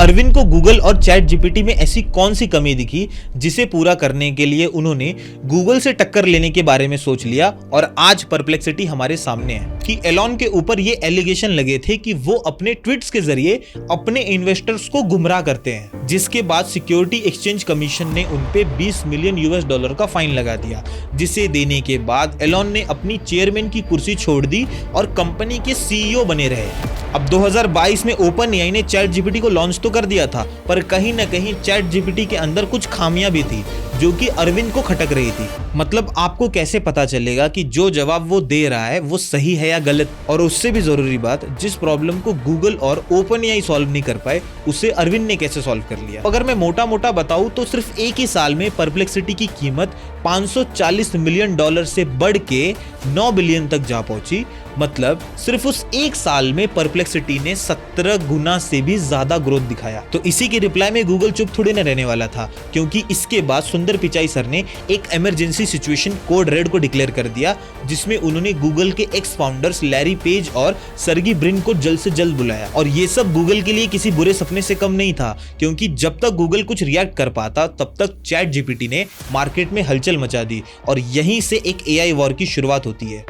अरविंद को गूगल और chat GPT में ऐसी कौन सी कमी दिखी जिसे पूरा करने के लिए उन्होंने गूगल से टक्कर लेने के बारे में सोच लिया और आज परप्लेक्सिटी हमारे सामने है कि एलॉन के ऊपर ये एलिगेशन लगे थे कि वो अपने ट्वीट्स के जरिए अपने इन्वेस्टर्स को गुमराह करते हैं, जिसके बाद सिक्योरिटी एक्सचेंज कमीशन ने उनपे $20 मिलियन का फाइन लगा दिया, जिसे देने के बाद एलॉन ने अपनी चेयरमैन की कुर्सी छोड़ दी और कंपनी के सीईओ बने रहे। अब 2022 में ओपन एआई ने चैट जीपीटी को लॉन्च तो कर दिया था, पर कहीं ना कहीं चैट जीपीटी के अंदर कुछ खामियां भी थी जो कि अरविंद को खटक रही थी। मतलब आपको कैसे पता चलेगा कि जो जवाब वो दे रहा है वो सही है या गलत? और उससे भी जरूरी बात, जिस प्रॉब्लम को गूगल और ओपन एआई सॉल्व नहीं कर पाए उसे अरविंद ने कैसे सॉल्व कर लिया। अगर मैं मोटा मोटा बताऊं तो सिर्फ एक ही साल में परप्लेक्सिटी की कीमत $540 मिलियन से बढ़ के 9 बिलियन तक जा पहुंची। मतलब सिर्फ उस एक साल में परप्लेक्सिटी ने 17 गुना से भी ज्यादा ग्रोथ दिखाया। तो इसी के रिप्लाई में गूगल चुप थोड़ी न रहने वाला था, क्योंकि इसके बाद सुंदर पिचाई सर ने एक इमरजेंसी सिचुएशन कोड रेड को डिक्लेयर कर दिया, जिसमें उन्होंने गूगल के एक्स फाउंडर्स लैरी पेज और सर्गी ब्रिन को जल्द से जल्द बुलाया। और ये सब गूगल के लिए किसी बुरे सपने से कम नहीं था, क्योंकि जब तक गूगल कुछ रिएक्ट कर पाता तब तक चैट जीपीटी ने मार्केट में हलचल मचा दी और यहीं से एक एआई वॉर की शुरुआत होती है।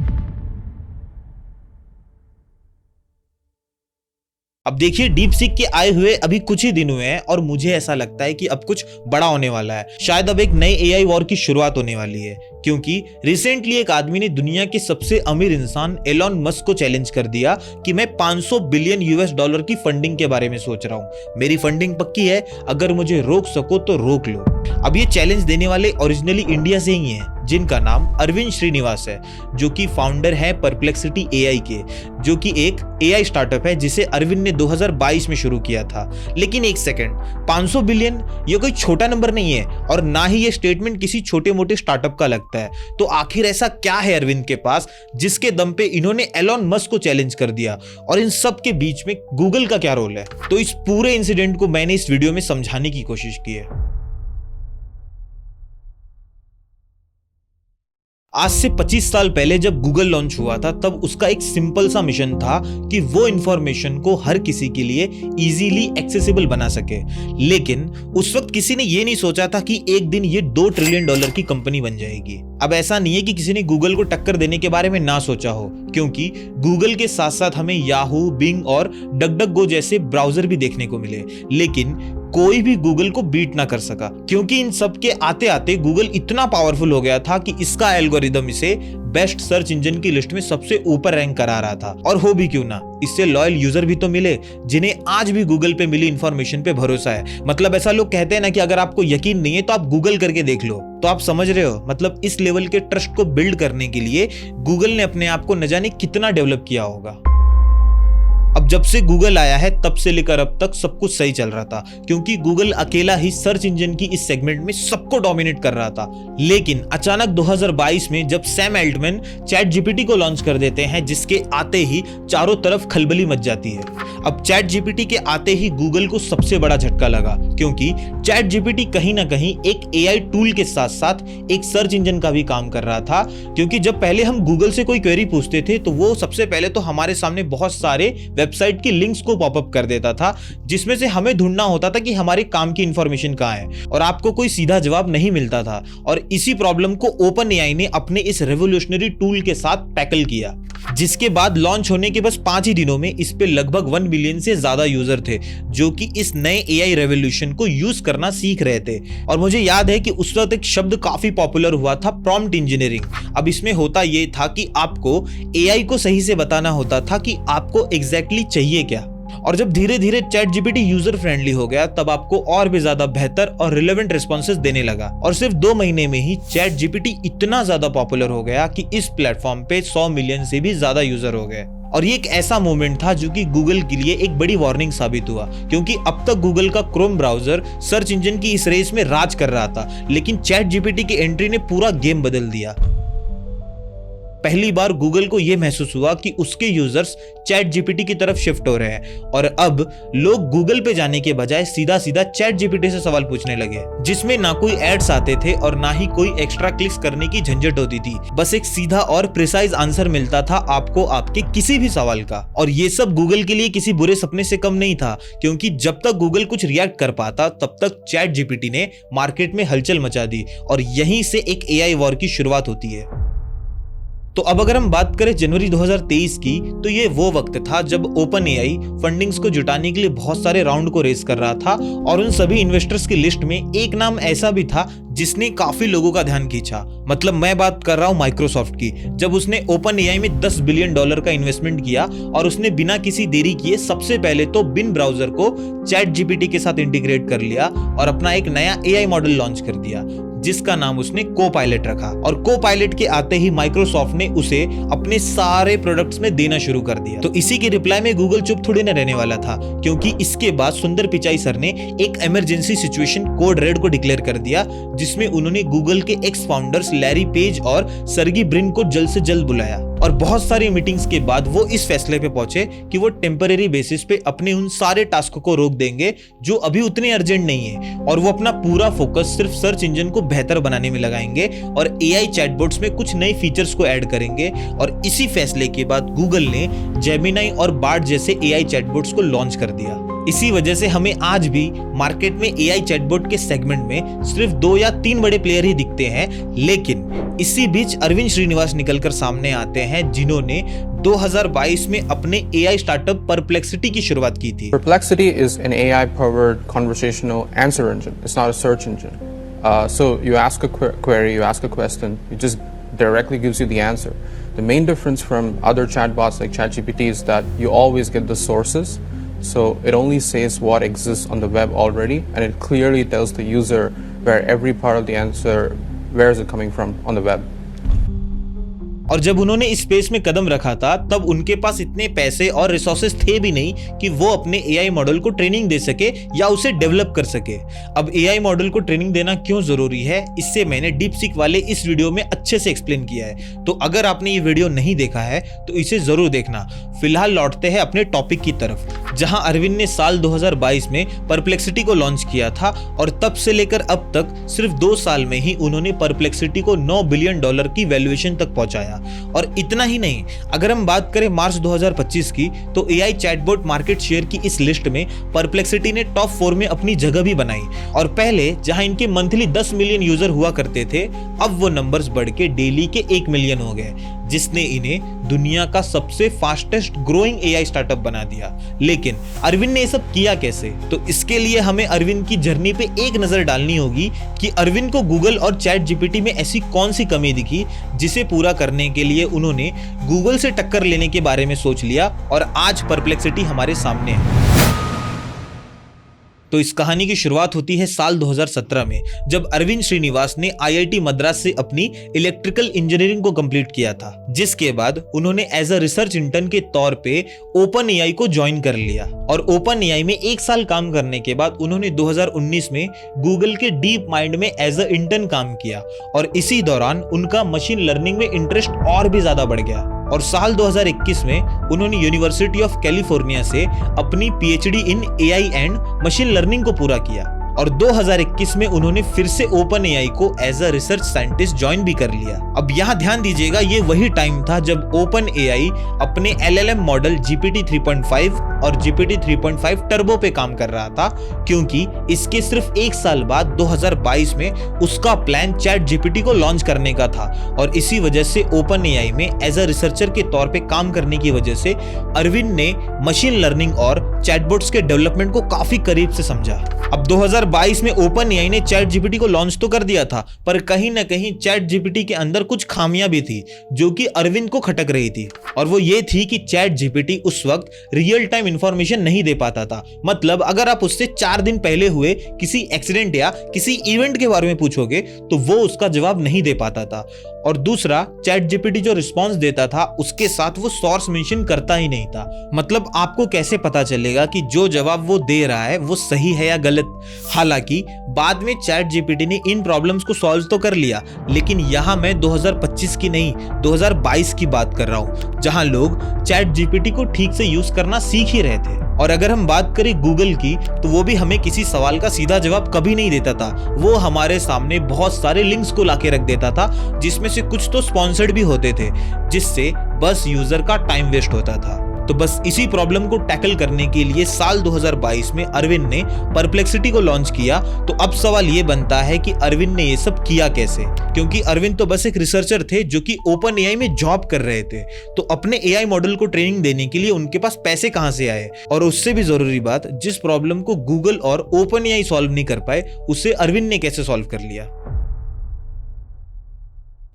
अब देखिए, डीप सीक के आए हुए अभी कुछ ही दिन हुए हैं और मुझे ऐसा लगता है कि अब कुछ बड़ा होने वाला है। शायद अब एक नए एआई वॉर की शुरुआत होने वाली है, क्योंकि रिसेंटली एक आदमी ने दुनिया के सबसे अमीर इंसान एलॉन मस्क को चैलेंज कर दिया कि मैं $500 बिलियन की फंडिंग के बारे में सोच रहा हूं। मेरी फंडिंग पक्की है, अगर मुझे रोक सको तो रोक लो। अब ये चैलेंज देने वाले ओरिजिनली इंडिया से ही हैं, जिनका नाम अरविंद श्रीनिवास है, जो कि फाउंडर है परप्लेक्सिटी एआई के, जो कि एक एआई स्टार्टअप है जिसे अरविंद ने 2022 में शुरू किया था। लेकिन एक सेकंड, 500 बिलियन ये कोई छोटा नंबर नहीं है और ना ही ये स्टेटमेंट किसी छोटे मोटे स्टार्टअप का लगता है। तो आखिर ऐसा क्या है अरविंद के पास जिसके दम पे इन्होंने एलॉन मस्क को चैलेंज कर दिया, और इन सब के बीच में गूगल का क्या रोल है? तो इस पूरे इंसिडेंट को मैंने इस वीडियो में समझाने की कोशिश की है। आज से 25 साल पहले जब गूगल लॉन्च हुआ था, तब उसका एक सिंपल सा मिशन था कि वो इंफॉर्मेशन को हर किसी के लिए इजीली एक्सेसिबल बना सके। लेकिन उस वक्त किसी ने ये नहीं सोचा था कि एक दिन ये $2 ट्रिलियन की कंपनी बन जाएगी। अब ऐसा नहीं है कि किसी ने गूगल को टक्कर देने के बारे में ना सोचा हो, क्योंकि गूगल के साथ साथ हमें याहू, बिंग और डकडकगो जैसे ब्राउजर भी देखने को मिले, लेकिन कोई भी गूगल को बीट ना कर सका, क्योंकि इन सब के आते आते गूगल इतना पावरफुल हो गया था कि इसका एल्गोरिदम इसे बेस्ट सर्च इंजन की लिस्ट में सबसे ऊपर रैंक करा रहा था। और हो भी क्यों ना, इससे लॉयल यूजर भी तो मिले, जिन्हें आज भी गूगल पे मिली इंफॉर्मेशन पे भरोसा है। मतलब ऐसा लोग कहते हैं ना कि अगर आपको यकीन नहीं है तो आप गूगल करके देख लो। तो आप समझ रहे हो, मतलब इस लेवल के ट्रस्ट को बिल्ड करने के लिए गूगल ने अपने आप को न जाने कितना डेवलप किया होगा। अब जब से गूगल आया है तब से लेकर अब तक सब कुछ सही चल रहा था, क्योंकि गूगल अकेला ही सर्च इंजन की इस सेगमेंट में सबको डोमिनेट कर रहा था। लेकिन अचानक 2022 में जब सैम एल्टमैन चैट जीपीटी को लॉन्च कर देते हैं, जिसके आते ही चारों तरफ खलबली मच जाती है। अब चैट जीपीटी के आते ही गूगल को सबसे बड़ा झटका लगा, क्योंकि चैट जीपीटी कहीं ना कहीं एक एआई टूल के साथ साथ एक सर्च इंजन का भी काम कर रहा था। क्योंकि जब पहले हम गूगल से कोई क्वेरी पूछते थे तो वो सबसे पहले तो हमारे सामने बहुत सारे वेबसाइट की लिंक्स को पॉपअप कर देता था, जिसमें से हमें ढूंढना होता था कि हमारे काम की इंफॉर्मेशन कहाँ है, और आपको कोई सीधा जवाब नहीं मिलता था। और इसी प्रॉब्लम को ओपन एआई ने अपने इस रेवोल्यूशनरी टूल के साथ टैकल किया, जिसके बाद लॉन्च होने के बस 5 ही दिनों में इस पे लगभग 1 बिलियन से ज्यादा यूजर थे, जो कि इस नए एआई रेवोल्यूशन को यूज करना सीख रहे थे। और मुझे याद है कि उस वक्त एक शब्द काफी पॉपुलर हुआ था, प्रॉम्प्ट इंजीनियरिंग। अब इसमें होता ये था कि आपको एआई को सही से बताना होता था कि आपको एग्जैक्टली चाहिए क्या। और जब धीरे धीरे चैट जीपीटी यूजर फ्रेंडली हो गया, तब आपको और भी ज्यादा बेहतर और रिलेवेंट रिस्पॉन्सेस देने लगा। और सिर्फ 2 महीने में ही चैट जीपीटी इतना ज्यादा पॉपुलर हो गया कि इस प्लेटफॉर्म पे 100 मिलियन से भी ज्यादा यूजर हो गए। और ये एक ऐसा मोमेंट था जो कि गूगल के लिए एक बड़ी वार्निंग साबित हुआ, क्योंकि अब तक गूगल का क्रोम ब्राउजर सर्च इंजन की इस रेस में राज कर रहा था, लेकिन चैट जीपीटी की एंट्री ने पूरा गेम बदल दिया। पहली बार गूगल को यह महसूस हुआ कि उसके यूजर्स चैट जीपीटी की तरफ शिफ्ट हो रहे हैं और अब लोग गूगल पे जाने के बजाय सीधा सीधा चैट जीपीटी से सवाल पूछने लगे, जिसमें ना कोई एड्स आते थे और ना ही कोई एक्स्ट्रा क्लिक्स करने की झंझट होती थी। बस एक सीधा और प्रिसाइज आंसर मिलता था आपको आपके किसी भी सवाल का। और ये सब गूगल के लिए किसी बुरे सपने से कम नहीं था, क्योंकि जब तक गूगल कुछ रिएक्ट कर पाता तब तक चैट जीपीटी ने मार्केट में हलचल मचा दी और यहीं से एक एआई वॉर की शुरुआत होती है। तो अब अगर हम बात करें जनवरी 2023 की, तो ये वो वक्त था जब ओपन एआई फंडिंग्स को जुटाने के लिए बहुत सारे राउंड को रेस कर रहा था और उन सभी इन्वेस्टर्स की लिस्ट में एक नाम ऐसा भी था जिसने काफी लोगों का ध्यान खींचा। मतलब मैं बात कर रहा हूं माइक्रोसॉफ्ट की, जब उसने ओपन एआई में $10 बिलियन का इन्वेस्टमेंट किया और उसने बिना किसी देरी किए सबसे पहले तो बिन ब्राउजर को चैट जीपीटी के साथ इंटीग्रेट कर लिया और अपना एक नया एआई मॉडल लॉन्च कर दिया, जिसका नाम उसने को-पायलट रखा। और को-पायलट के आते ही माइक्रोसॉफ्ट ने उसे अपने सारे प्रोडक्ट्स में देना शुरू कर दिया। तो इसी के रिप्लाई में गूगल चुप थोड़ी न रहने वाला था, क्योंकि इसके बाद सुंदर पिचाई सर ने एक इमरजेंसी सिचुएशन कोड रेड को डिक्लेयर कर दिया, जिसमें उन्होंने गूगल के एक्स फाउंडर्स लैरी पेज और सर्गी ब्रिन को जल्द से जल्द बुलाया। और बहुत सारी मीटिंग्स के बाद वो इस फैसले पे पहुंचे कि वो टेम्परेरी बेसिस पे अपने उन सारे टास्क को रोक देंगे जो अभी उतने अर्जेंट नहीं है, और वो अपना पूरा फोकस सिर्फ सर्च इंजन को बेहतर बनाने में लगाएंगे और एआई चैटबॉट्स में कुछ नए फीचर्स को ऐड करेंगे। और इसी फैसले के बाद गूगल ने जेमिनी और बार्ड जैसे एआई चैटबॉट्स को लॉन्च कर दिया। इसी वजह से हमें आज भी मार्केट में एआई चैटबॉट के सेगमेंट में सिर्फ 2 या 3 बड़े प्लेयर ही दिखते हैं। लेकिन इसी बीच अरविंद श्रीनिवास निकलकर सामने आते हैं, जिन्होंने 2022 में अपने एआई स्टार्टअप परप्लेक्सिटी की शुरुआत की थी। Perplexity is an AI-powered conversational answer engine. It's not a search engine. So you ask a query, you ask a question, it just directly gives you the answer. The main difference from other chatbots like ChatGPT is that you always get the sources. So it only says what exists on the web already, and it clearly tells the user where every part of the answer, where is it coming from on the web. और जब उन्होंने इस space में कदम रखा था तब उनके पास इतने पैसे और रिसोर्सेज थे भी नहीं कि वो अपने एआई मॉडल को ट्रेनिंग दे सके या उसे डेवलप कर सके। अब एआई मॉडल को ट्रेनिंग देना क्यों जरूरी है, इससे मैंने डीपसीक वाले इस वीडियो में अच्छे से एक्सप्लेन किया है, तो अगर आपने ये वीडियो नहीं देखा है तो इसे जरूर देखना। फिलहाल लौटते हैं अपने टॉपिक की तरफ, जहां अरविंद ने साल 2022 में परप्लेक्सिटी को लॉन्च किया था और तब से लेकर अब तक सिर्फ 2 साल में ही उन्होंने परप्लेक्सिटी को $9 बिलियन की वैल्यूएशन तक पहुंचाया। और इतना ही नहीं, अगर हम बात करें मार्च 2025 की, तो एआई चैटबॉट मार्केट शेयर की इस लिस्ट में परप्लेक्सिटी ने टॉप 4 में अपनी जगह भी बनाई। और पहले जहां इनके मंथली 10 मिलियन यूजर हुआ करते थे, अब वो नंबर्स बढ़ के डेली के 1 मिलियन हो गए, जिसने इन्हें दुनिया का सबसे फास्टेस्ट ग्रोइंग एआई स्टार्टअप बना दिया। लेकिन अरविंद ने ये सब किया कैसे? तो इसके लिए हमें अरविंद की जर्नी पे एक नजर डालनी होगी कि अरविंद को गूगल और चैट जीपीटी में ऐसी कौन सी कमी दिखी जिसे पूरा करने के लिए उन्होंने गूगल से टक्कर लेने के बारे में सोच लिया और आज परप्लेक्सिटी हमारे सामने है। तो इस कहानी की शुरुआत होती है साल 2017 में, जब अरविंद श्रीनिवास ने आईआईटी मद्रास से अपनी इलेक्ट्रिकल इंजीनियरिंग को कंप्लीट किया था, जिसके बाद उन्होंने एज अ रिसर्च इंटर्न के तौर पे ओपन एआई को ज्वाइन कर लिया। और ओपन एआई में 1 साल काम करने के बाद उन्होंने 2019 में गूगल के डीप माइंड में एज अ इंटर्न काम किया और इसी दौरान उनका मशीन लर्निंग में इंटरेस्ट और भी ज्यादा बढ़ गया। और साल 2021 में उन्होंने यूनिवर्सिटी ऑफ कैलिफोर्निया से अपनी PhD in AI and machine learning को पूरा किया। और 2021 में उन्होंने फिर से ओपन एआई को as a research scientist join भी कर लिया। अब यहाँ ध्यान दीजिएगा, ये वही टाइम था जब ओपन एआई अपने एलएलएम मॉडल जीपीटी 3.5 और जीपीटी 3.5 टर्बो पे काम कर रहा था, क्योंकि इसके सिर्फ 1 साल बाद 2022 में उसका प्लान चैट जीपीटी को लॉन्च करने का था। और इसी वजह से ओपन एआई में एज अ रिसर्चर के तौर पे काम करने की वजह से अरविंद ने मशीन लर्निंग और चैटबॉट्स के डेवलपमेंट को काफी करीब से समझा। अब 2022 में ओपन एआई ने चैट जीपीटी को लॉन्च तो कर दिया था, पर कहीं ना कहीं चैट जीपीटी के अंदर कुछ खामियां भी थी जो कि अरविंद को खटक रही थी। और वो ये थी कि चैट जीपीटी उस वक्त रियल टाइम इंफॉर्मेशन नहीं दे पाता था। मतलब अगर आप उससे 4 दिन पहले हुए किसी एक्सीडेंट या किसी इवेंट के बारे में पूछोगे तो वो उसका जवाब नहीं दे पाता था। और दूसरा, चैट जीपीटी जो रिस्पॉन्स देता था उसके साथ वो सोर्स मेंशन करता ही नहीं था। मतलब आपको कैसे पता चलेगा कि जो जवाब वो दे रहा है वो सही है या गलत गलत। हालांकि बाद में चैट जीपीटी ने इन प्रॉब्लम्स को सॉल्व तो कर लिया, लेकिन यहाँ मैं 2025 की नहीं 2022 की बात कर रहा हूँ, जहाँ लोग चैट जीपीटी को ठीक से यूज करना सीख ही रहे थे। और अगर हम बात करें गूगल की, तो वो भी हमें किसी सवाल का सीधा जवाब कभी नहीं देता था। वो हमारे सामने बहुत सारे लिंक्स को लाके रख देता था, जिसमें से कुछ तो स्पॉन्सर्ड भी होते थे, जिससे बस यूजर का टाइम वेस्ट होता था। तो बस इसी प्रॉब्लम को टैकल करने के लिए साल 2022 में अरविंद ने परप्लेक्सिटी को लॉन्च किया। तो अब सवाल ये बनता है कि अरविंद ने ये सब किया कैसे, क्योंकि अरविंद तो बस एक रिसर्चर थे जो कि ओपन एआई में जॉब कर रहे थे। तो अपने एआई मॉडल को ट्रेनिंग देने के लिए उनके पास पैसे कहां से आए, और उससे भी जरूरी बात, जिस प्रॉब्लम को गूगल और ओपन एआई सॉल्व नहीं कर पाए, उसे अरविंद ने कैसे सॉल्व कर लिया।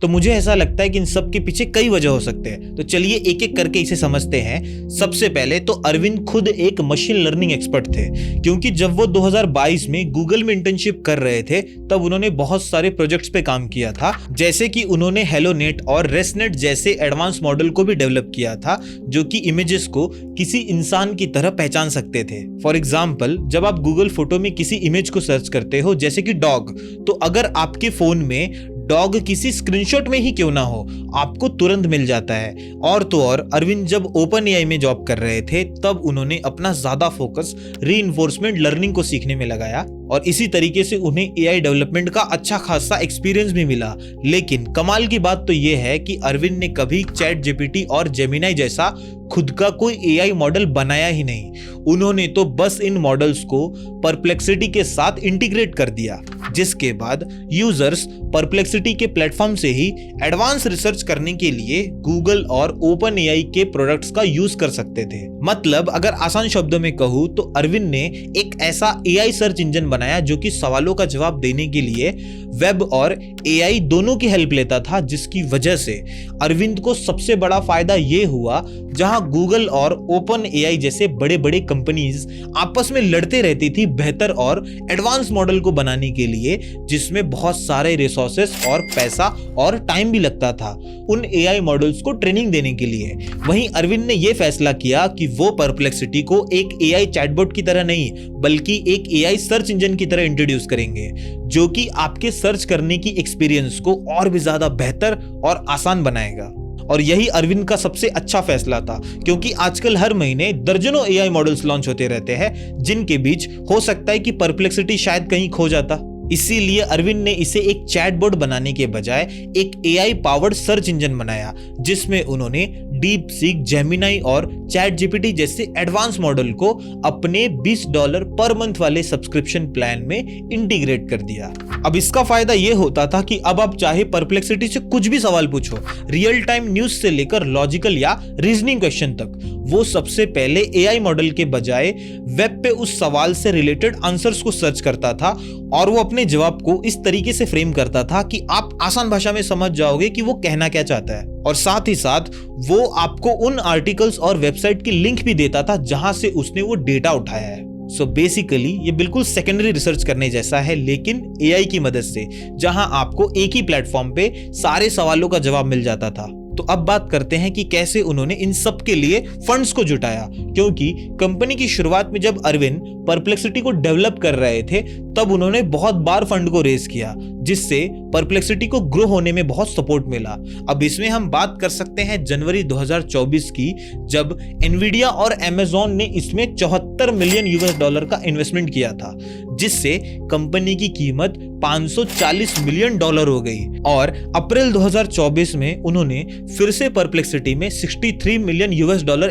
तो मुझे ऐसा लगता है कि इन सब के पीछे कई वजह हो सकते हैं। तो चलिए एक एक करके इसे समझते हैं। सबसे पहले तो अरविंद खुद एक मशीन लर्निंग एक्सपर्ट थे, क्योंकि जब वो 2022 में गूगल में इंटर्नशिप कर रहे थे, तब उन्होंने बहुत सारे प्रोजेक्ट्स पे काम किया था। जैसे कि उन्होंने हेलोनेट और रेसनेट जैसे एडवांस मॉडल को भी डेवलप किया था, जो कि इमेजेस को किसी इंसान की तरह पहचान सकते थे। फॉर एग्जाम्पल, जब आप गूगल फोटो में किसी इमेज को सर्च करते हो, जैसे कि डॉग, तो अगर आपके फोन में डॉग किसी स्क्रीनशॉट में ही क्यों ना हो, आपको तुरंत मिल जाता है। और तो और अरविंद जब ओपन एआई में जॉब कर रहे थे, तब उन्होंने अपना ज्यादा फोकस रीइंफोर्समेंट लर्निंग को सीखने में लगाया, और इसी तरीके से उन्हें एआई डेवलपमेंट का अच्छा खासा एक्सपीरियंस भी मिला। लेकिन कमाल की बात तो यह है कि अरविंद ने कभी चैट जीपीटी और जेमिनाई जैसा खुद का कोई एआई मॉडल बनाया ही नहीं। उन्होंने तो बस इन मॉडल्स को परप्लेक्सिटी के साथ इंटीग्रेट कर दिया, जिसके बाद यूजर्स परप्लेक्सिटी के प्लेटफॉर्म से ही एडवांस रिसर्च करने के लिए गूगल और ओपन एआई के प्रोडक्ट्स का यूज कर सकते थे। मतलब अगर आसान शब्दों में कहूं, तो अरविंद ने एक ऐसा एआई सर्च इंजन बनाया जो कि सवालों का जवाब देने के लिए वेब और एआई दोनों की हेल्प लेता था, जिसकी वजह से अरविंद को सबसे बड़ा फायदा यह हुआ, जहां गूगल और ओपन एआई जैसे बड़े बड़े कंपनीज आपस में लड़ते रहती थी बेहतर और एडवांस मॉडल को बनाने के लिए, जिसमें बहुत सारे रिसोर्सेस और पैसा और टाइम भी लगता था उन एआई मॉडल्स को ट्रेनिंग देने के लिए। वहीं अरविंद ने यह फैसला किया कि वो परप्लेक्सिटी को एक एआई चैटबॉट की तरह नहीं, बल्कि एक एआई सर्च इंजन की तरह इंट्रोड्यूस करेंगे, जो कि आपके सर्च करने की एक्सपीरियंस को और भी ज्यादा बेहतर और आसान बनाएगा। और यही अरविंद का सबसे अच्छा फैसला था, क्योंकि आजकल हर महीने दर्जनों एआई मॉडल्स लॉन्च होते रहते हैं, जिनके बीच हो सकता है कि परप्लेक्सिटी शायद कहीं खो जाता। इसीलिए अरविंद ने इसे एक चैटबॉट बनाने के बजाय एक एआई पावर्ड सर्च इंजन बनाया, जिसमें उन्होंने डीप सीक, जेमिनाई और चैट जीपीटी जैसे एडवांस मॉडल को अपने $20 पर मंथ वाले सब्सक्रिप्शन प्लान में इंटीग्रेट कर दिया। अब इसका फायदा यह होता था कि अब आप चाहे परप्लेक्सिटी से कुछ भी सवाल पूछो, रियल टाइम न्यूज से लेकर लॉजिकल या रीजनिंग क्वेश्चन तक, वो सबसे पहले एआई मॉडल के बजाय वेब पे उस सवाल से रिलेटेड आंसर्स को सर्च करता था, और वो अपने जवाब को इस तरीके से फ्रेम करता था कि आप आसान भाषा में समझ जाओगे कि वो कहना क्या चाहता है। और साथ ही साथ वो आपको उन आर्टिकल्स और वेबसाइट की लिंक भी देता था जहां से उसने वो डेटा उठाया है। सो बेसिकली ये बिल्कुल सेकेंडरी रिसर्च करने जैसा है, लेकिन एआई की मदद से, जहां आपको एक ही प्लेटफॉर्म पे सारे सवालों का जवाब मिल जाता था। तो अब बात करते हैं कि कैसे उन्होंने इन सब के लिए फंड्स को जुटाया, क्योंकि कंपनी की शुरुआत में जब अरविंद परप्लेक्सिटी को डेवलप कर रहे थे, तब उन्होंने बहुत बार फंड को रेज किया, जिससे परप्लेक्सिटी को ग्रो होने में बहुत सपोर्ट मिला। अब इसमें हम बात कर सकते हैं जनवरी 2024 की, जब एनवीडिया और अमेज़न ने इसमें $74 मिलियन का इन्वेस्टमेंट किया था, जिससे कंपनी की कीमत $540 मिलियन हो गई। और अप्रैल 2024 में उन्होंने फिर से परप्लेक्सिटी में $63 मिलियन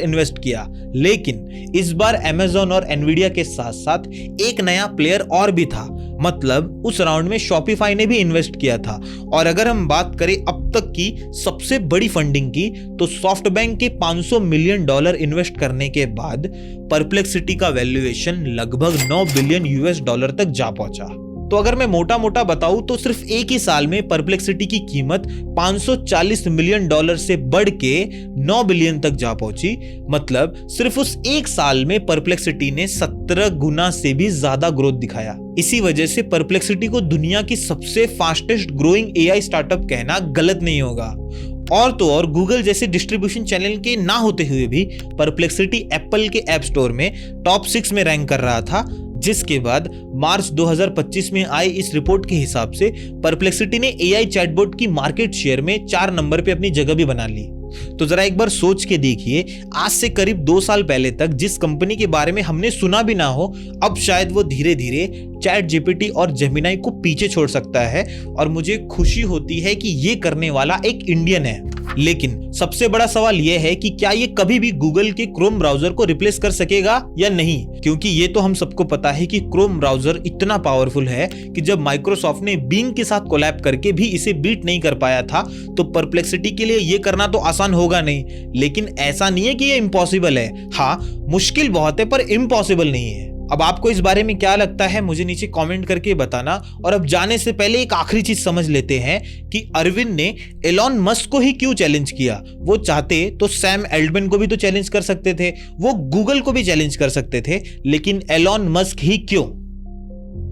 इन्वेस्ट किया। लेकिन इस बार अमेज़न और एनवीडिया के साथ साथ एक नया प्लेयर और भी था, मतलब उस राउंड में शॉपिफाई ने भी इन्वेस्ट किया था। और अगर हम बात करें अब तक की सबसे बड़ी फंडिंग की, तो सॉफ्टबैंक के $500 मिलियन इन्वेस्ट करने के बाद परप्लेक्सिटी का वैल्यूएशन लगभग $9 बिलियन तक जा पहुंचा। तो अगर मैं मोटा मोटा बताऊं, तो सिर्फ एक ही साल में परप्लेक्सिटी की कीमत $540 मिलियन से बढ़ के $9 बिलियन तक जा पहुंची। मतलब सिर्फ उस एक साल में परप्लेक्सिटी ने 17 गुना से भी ज्यादा ग्रोथ दिखाया। इसी वजह से परप्लेक्सिटी को दुनिया की सबसे फास्टेस्ट ग्रोइंग एआई स्टार्टअप कहना गलत नहीं होगा। और तो और गूगल जैसे डिस्ट्रीब्यूशन चैनल के ना होते हुए भी परप्लेक्सिटी एप्पल के ऐप स्टोर में टॉप 6 में रैंक कर रहा था, जिसके बाद मार्च 2025 में आई इस रिपोर्ट के हिसाब से परप्लेक्सिटी ने एआई चैटबॉट की मार्केट शेयर में 4 नंबर पे अपनी जगह भी बना ली। तो जरा एक बार सोच के देखिए, आज से करीब 2 साल पहले तक जिस कंपनी के बारे में हमने सुना भी ना हो, अब शायद वो धीरे धीरे चैट जीपीटी और जेमिनाई को पीछे छोड़ सकता है। और मुझे खुशी होती है कि ये करने वाला एक इंडियन है। लेकिन सबसे बड़ा सवाल यह है कि क्या ये कभी भी गूगल के क्रोम ब्राउजर को रिप्लेस कर सकेगा या नहीं, क्योंकि ये तो हम सबको पता है कि क्रोम ब्राउजर इतना पावरफुल है कि जब माइक्रोसॉफ्ट ने बिंग के साथ कोलैब करके भी इसे बीट नहीं कर पाया था, तो परप्लेक्सिटी के लिए ये करना तो आसान होगा नहीं। लेकिन ऐसा नहीं है कि ये इम्पॉसिबल है। हाँ, मुश्किल बहुत है पर इम्पॉसिबल नहीं है। अब आपको इस बारे में क्या लगता है, मुझे नीचे कमेंट करके बताना। और अब जाने से पहले एक आखिरी चीज समझ लेते हैं कि अरविंद ने एलॉन मस्क को ही क्यों चैलेंज किया। वो चाहते तो सैम एल्टमैन को भी तो चैलेंज कर सकते थे, वो गूगल को भी चैलेंज कर सकते थे, लेकिन एलॉन मस्क ही क्यों?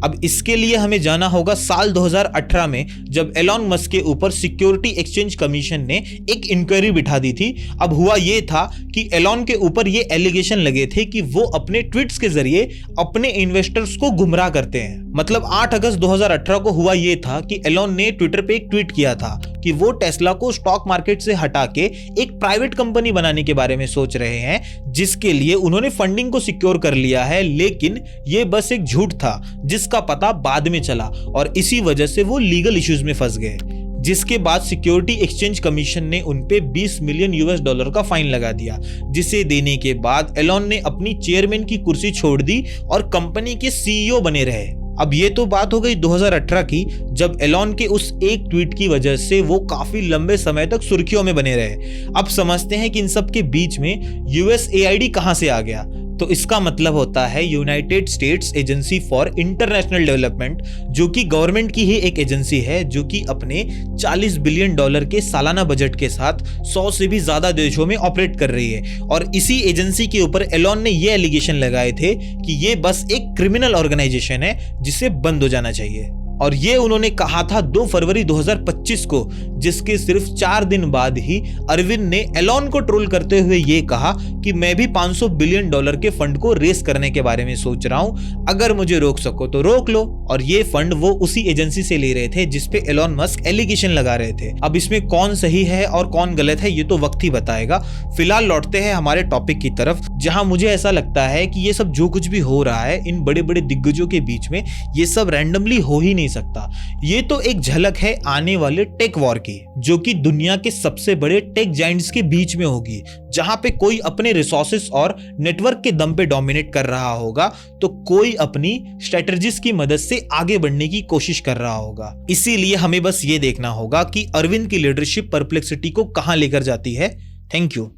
अब इसके लिए हमें जाना होगा साल 2018 में, जब एलॉन मस्क के ऊपर सिक्योरिटी एक्सचेंज कमीशन ने एक इंक्वायरी बिठा दी थी। अब हुआ ये था कि एलॉन के ऊपर ये एलिगेशन लगे थे कि वो अपने ट्वीट्स के जरिए अपने इन्वेस्टर्स को गुमराह करते हैं। मतलब 8 अगस्त 2018 को हुआ ये था कि एलॉन ने ट्विटर पे एक ट्वीट किया था कि वो टेस्ला को स्टॉक मार्केट से हटा के एक प्राइवेट कंपनी बनाने के बारे में सोच रहे हैं, जिसके लिए उन्होंने फंडिंग को सिक्योर कर लिया है। लेकिन ये बस एक झूठ था जिसका पता बाद में चला और इसी वजह से वो लीगल इश्यूज में फंस गए, जिसके बाद सिक्योरिटी एक्सचेंज कमीशन ने उनपे $20 मिलियन का फाइन लगा दिया, जिसे देने के बाद एलॉन ने अपनी चेयरमैन की कुर्सी छोड़ दी और कंपनी के सीईओ बने रहे। अब ये तो बात हो गई 2018 की, जब एलॉन के उस एक ट्वीट की वजह से वो काफी लंबे समय तक सुर्खियों में बने रहे। अब समझते हैं कि इन सब के बीच में यूएसएआईडी कहां से आ गया। तो इसका मतलब होता है United states agency for international development, जो कि गवर्नमेंट की ही एक एजेंसी है, जो कि अपने $40 बिलियन के सालाना बजट के साथ 100 से भी ज्यादा देशों में ऑपरेट कर रही है। और इसी एजेंसी के ऊपर एलॉन ने ये एलिगेशन लगाए थे कि ये बस एक क्रिमिनल ऑर्गेनाइजेशन है जिसे बंद हो जाना चाहिए। और ये उन्होंने कहा था 2 फरवरी 2025 को, जिसके सिर्फ 4 दिन बाद ही अरविंद ने एलॉन को ट्रोल करते हुए ये कहा कि मैं भी $500 बिलियन के फंड को रेस करने के बारे में सोच रहा हूं, अगर मुझे रोक सको तो रोक लो। और ये फंड वो उसी एजेंसी से ले रहे थे जिसपे एलॉन मस्क एलिगेशन लगा रहे थे। अब इसमें कौन सही है और कौन गलत है ये तो वक्त ही बताएगा। फिलहाल लौटते हैं हमारे टॉपिक की तरफ, जहां मुझे ऐसा लगता है कि ये सब जो कुछ भी हो रहा है इन बड़े बड़े दिग्गजों के बीच में, ये सब रैंडमली हो ही नहीं सकता। ये तो एक झलक है आने वाले टेक वॉर की, जो कि दुनिया के सबसे बड़े टेक जायंट्स के बीच में होगी, जहां पे कोई अपने रिसोर्सेस और नेटवर्क के दम पे डोमिनेट कर रहा होगा तो कोई अपनी स्ट्रेटजीज की मदद से आगे बढ़ने की कोशिश कर रहा होगा। इसीलिए हमें बस ये देखना होगा कि अरविंद की लीडरशिप परप्लेक्सिटी को कहां लेकर जाती है। Thank you.